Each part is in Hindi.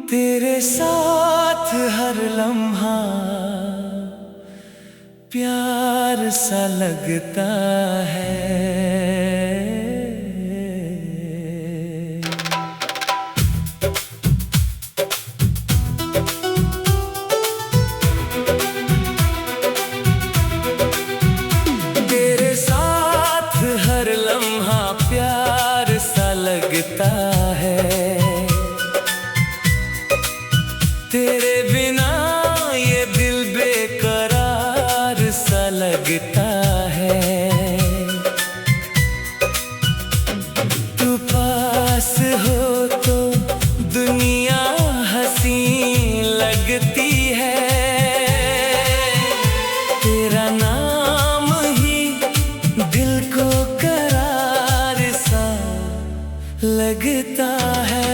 तेरे साथ हर लम्हा प्यार सा लगता है। तेरे साथ हर लम्हा प्यार सा लगता है। तेरे बिना ये दिल बेकरार सा लगता है। तू पास हो तो दुनिया हंसी लगती है। तेरा नाम ही दिल को करार सा लगता है।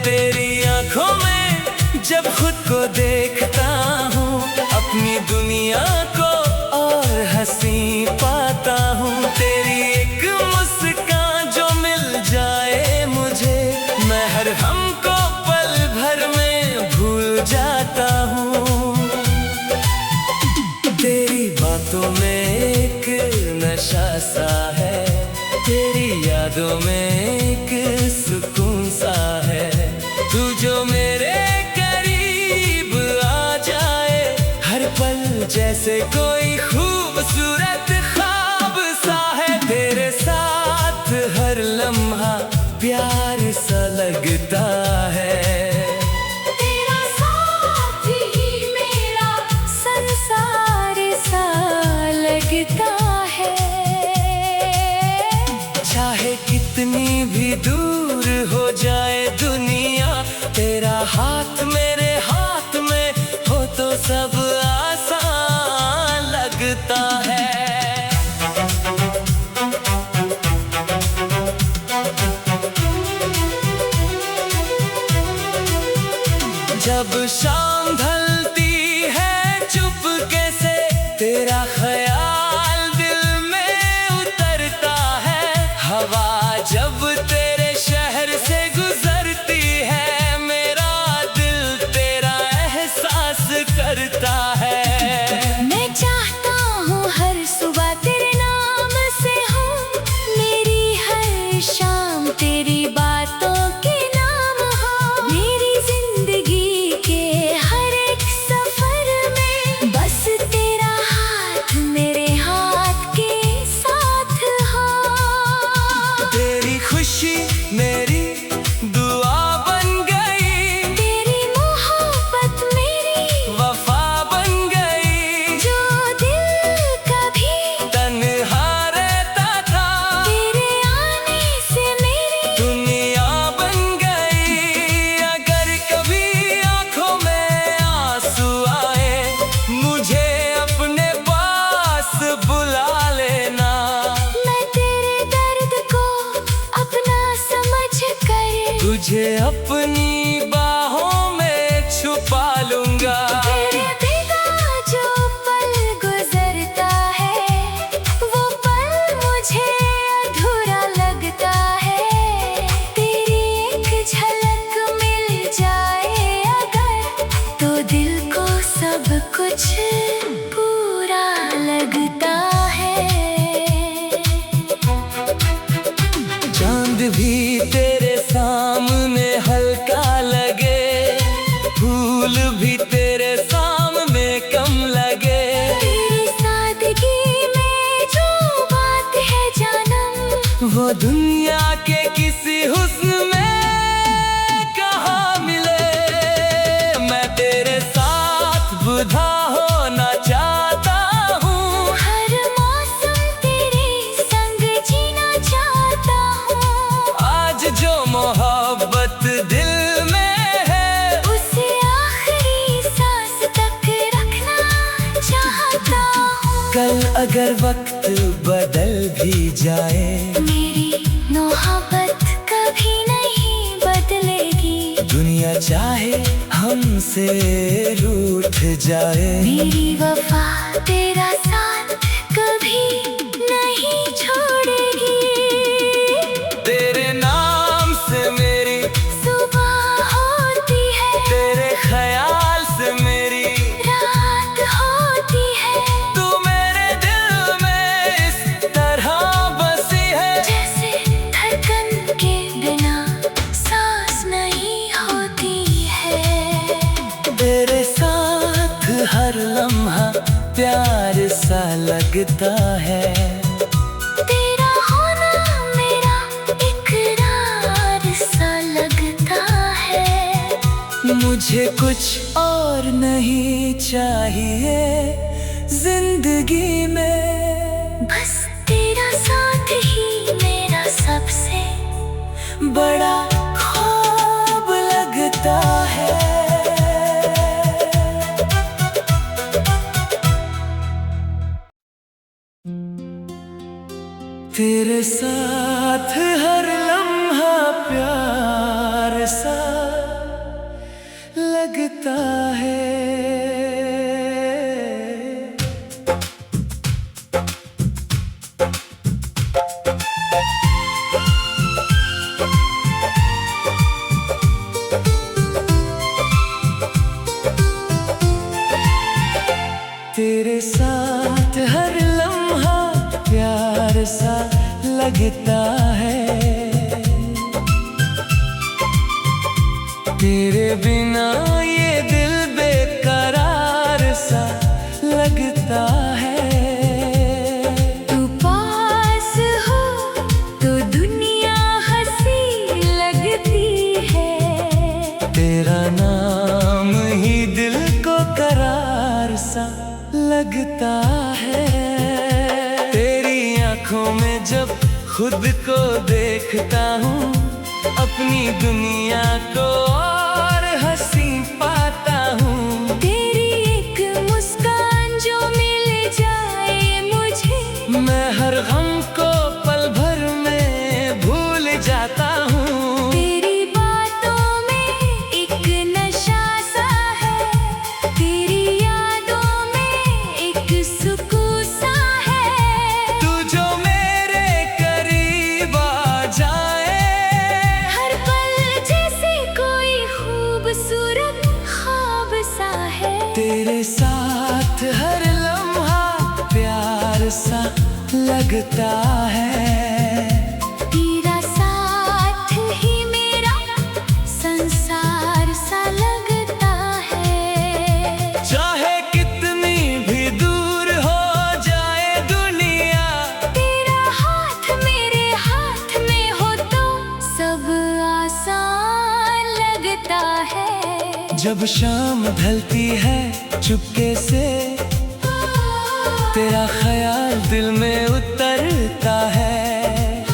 तेरी आंखों में जब खुद को देखता हूँ, अपनी दुनिया को और हंसी पाता हूँ। तेरी एक मुस्कान जो मिल जाए मुझे, मैं हर गम को पल भर में भूल जाता हूँ। तेरी बातों में एक नशा सा है, तेरी यादों में एक सुकून सा है। तू जो मेरे जैसे कोई खूबसूरत ख्वाब सा है। तेरे साथ हर लम्हा प्यार सा लगता है। तेरा साथ ही मेरा संसार सा लगता है। चाहे कितनी भी दूर हो जाए दुनिया, तेरा हाथ मेरे हाथ में हो तो सब लगता है। जब शाम ढलती है चुपके से, तेरा ख्याल दिल में उतरता है। हवा जब तेरे शहर से गुजरती है, मेरा दिल तेरा एहसास करता है। तेरी बातों के नाम हो, मेरी जिंदगी के हर एक सफर में बस तेरा हाथ मेरे हाथ के साथ हो। तेरी खुशी मेरी दुआ बन गई, तेरी मोहब्बत मेरी वफा बन गई। जो दिल कभी तन्हा रहता था, तेरे आने से दुनिया बन गई। अगर कभी आंखों में आंसू आए, मुझे अपने पास बुला लेना। मैं तेरे दर्द को अपना समझ कर तुझे अपनी बाहों में छुपा लूंगा। तेरे बिना जो पल गुजरता है, वो पल मुझे अधूरा लगता है। तेरी एक झलक मिल जाए अगर, तो दिल को सब कुछ पूरा लगता है। चांद भी तेरे सामने हल्का लगे, फूल भी तेरे सामने कम लगे। तेरी सादगी में जो बात है जानम, वो दुनिया के किसी हुस्न में कहाँ मिले। मैं तेरे साथ बुधा होना चाहता हूँ, हर मौसम तेरे संग जीना चाहता हूँ। आज जो मोहब्बत दिल में है, उसे आखिरी सांस तक रखना चाहता हूँ। कल अगर वक्त बदल भी जाए, मेरी मोहब्बत कभी नहीं बदलेगी। दुनिया चाहे हमसे रूठ जाए, मेरी वफा तेरा साथ कभी नहीं छोड़ेगी। लगता है। तेरा होना मेरा इकरार सा लगता है। मुझे कुछ और नहीं चाहिए जिंदगी में, बस तेरा साथ ही मेरा सबसे बड़ा ख्वाब लगता है। तेरे साथ हर लम्हा प्यार सा लगता है। तेरे साथ हर लम्हा प्यार सा लगता है। तेरे बिना ये दिल बेकरार सा लगता है। तू पास हो तो दुनिया हंसी लगती है। तेरा नाम ही दिल को करार सा लगता है। तेरी आंखों में जब खुद को देखता हूँ, अपनी दुनिया को और हंसी पाता हूँ। तेरी एक मुस्कान जो मिल जाए मुझे, मैं हर गम को पल भर में भूल जाता हूँ। तेरी बातों में एक नशा सा है। तेरी यादों में एक सुकून सा है। तू जो मेरे करीब आ जाए, हर पल जैसे कोई खूबसूरत ख्वाब सा है। तेरे साथ हर लम्हा प्यार सा लगता है। तेरा साथ ही मेरा संसार सा लगता है। चाहे कितनी भी दूर हो जाए दुनिया, तेरा हाथ मेरे हाथ में हो तो सब आसान लगता है। जब शाम ढलती है चुपके से, तेरा ख्याल दिल में उतरता है।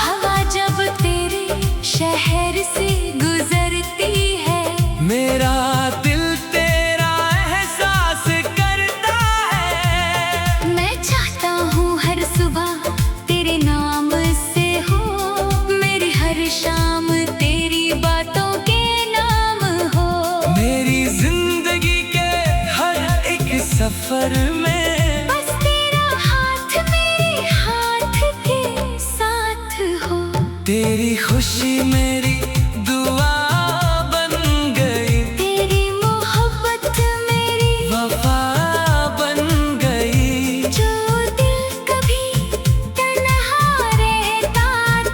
हवा जब तेरे शहर से गुजरती है, मेरा दिल तेरा एहसास करता है। मैं चाहता हूँ हर सुबह तेरे नाम से हो। मेरी हर शाम तेरी बातों के नाम हो। मेरी जिंदगी के हर एक सफर में बस तेरा हाथ मेरे हाथ के साथ हो। तेरी खुशी मेरी दुआ बन गई। तेरी मोहब्बत मेरी वफा बन गई। जो दिल कभी तन्हा रहता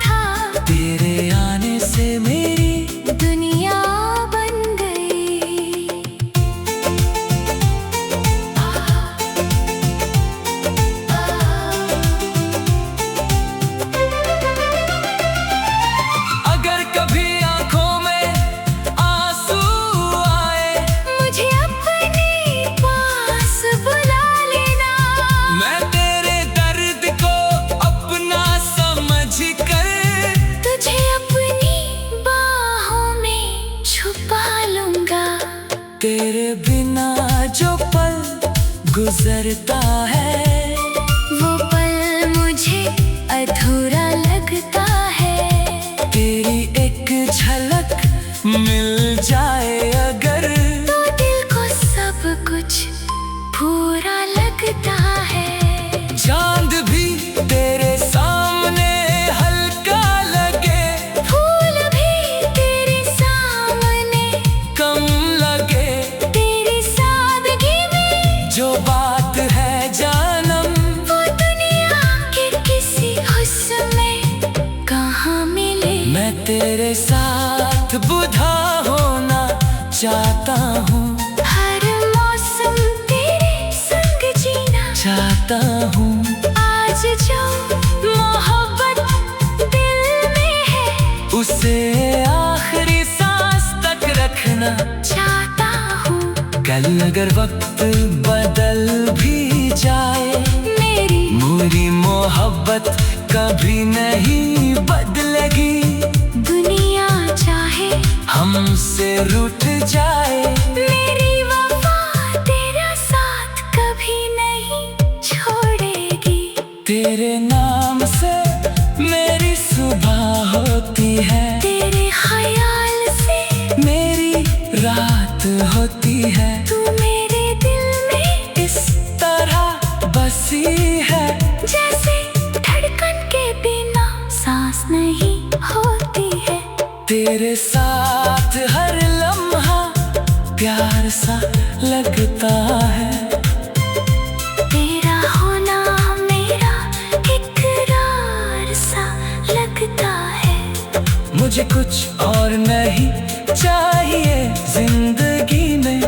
था, तेरे आने से मेरी दुनिया बन गई। अगर कभी आंखों में आंसू आए, मुझे अपने पास बुला लेना। मैं तेरे दर्द को अपना समझ कर तुझे अपनी बाहों में छुपा लूंगा। तेरे बिना जो पल गुजरता है, वो पल मुझे अधूरा लगता है। तेरी एक झलक मिल जाए अगर, तो दिल को सब कुछ पूरा लगता है। चांद भी तेरे सामने हल्का लगे, फूल भी तेरे सामने कम लगे। तेरी सादगी में जो बात है जानम, वो दुनिया के किसी हुस्न में कहाँ मिले। मैं तेरे साथ बुधा होना चाहता हूँ। हर मौसम तेरे संग जीना चाहता चाहता हूँ। आज जो मोहब्बत दिल में है उसे आखिरी सांस तक रखना चाहता हूँ। कल अगर वक्त बदल भी जाए मेरी मोहब्बत कभी नहीं बदलेगी। दुनिया चाहे हमसे रूठ जाए मेरी वफा तेरा साथ कभी नहीं छोड़ेगी। तेरे नाम से मेरी सुबह होती है, तेरे ख्याल से मेरी रात होती है। तू मेरे दिल में इस तरह बसी है जैसे धड़कन के बिना सांस नहीं होती है। तेरे साथ हर लम्हा प्यार सा लगता है। तेरा होना मेरा इकरार सा लगता है। मुझे कुछ और नहीं चाहिए जिंदगी में,